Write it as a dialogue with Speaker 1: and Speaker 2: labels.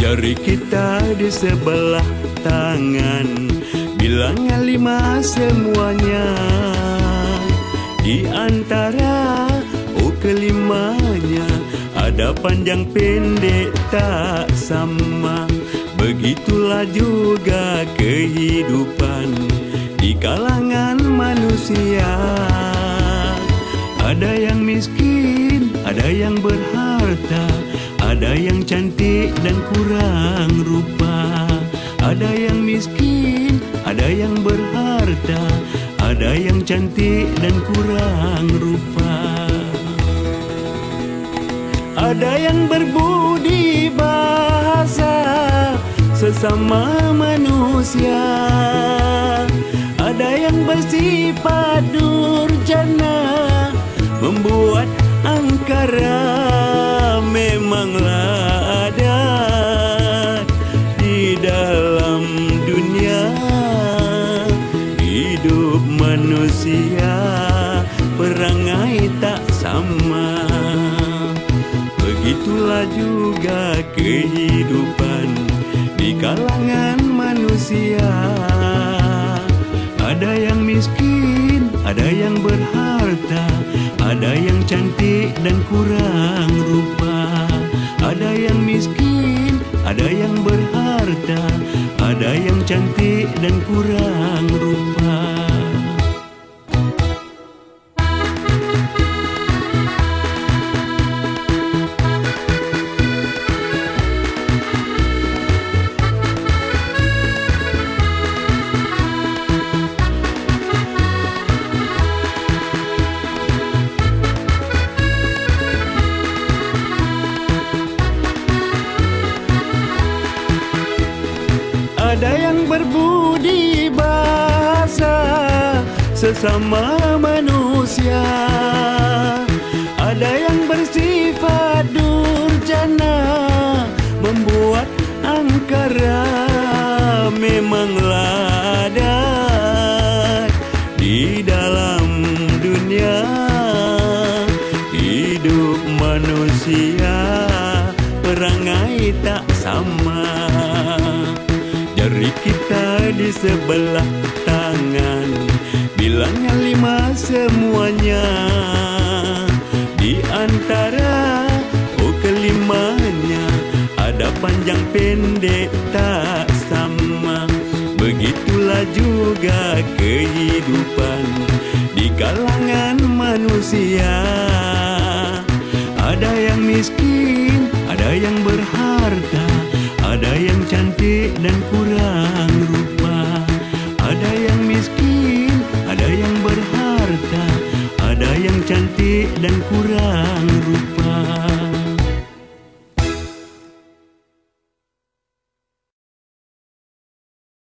Speaker 1: Jari kita di sebelah tangan, bilangan 5 semuanya. Di antara kelimanya ada panjang pendek tak sama. Begitulah juga kehidupan di kalangan manusia. Ada yang miskin, ada yang berharta, ada yang cantik dan kurang rupa. Ada yang miskin, ada yang berharta, ada yang cantik dan kurang rupa. Ada yang berbudi bahasa sesama manusia, ada yang bersifat durjana membuat angkara. Memanglah ada di dalam dunia hidup manusia, perangai tak sama. Begitulah juga kehidupan di kalangan manusia. Ada yang miskin, ada yang berharta, ada yang cantik dan kurang rupa. Ada yang miskin, ada yang berharta, ada yang cantik dan kurang rupa. Ada yang berbudi bahasa sesama manusia, ada yang bersifat durjana membuat angkara. Memanglah ada di dalam dunia hidup manusia, perangai tak sama. Jari kita di sebelah tangan, bilangan 5 semuanya. Di antara kelimanya ada panjang pendek tak sama. Begitulah juga kehidupan di kalangan manusia. Ada yang miskin, ada yang berharta, ada yang cantik dan kurang rupa. Ada yang miskin, ada yang berharta, ada yang cantik dan kurang rupa.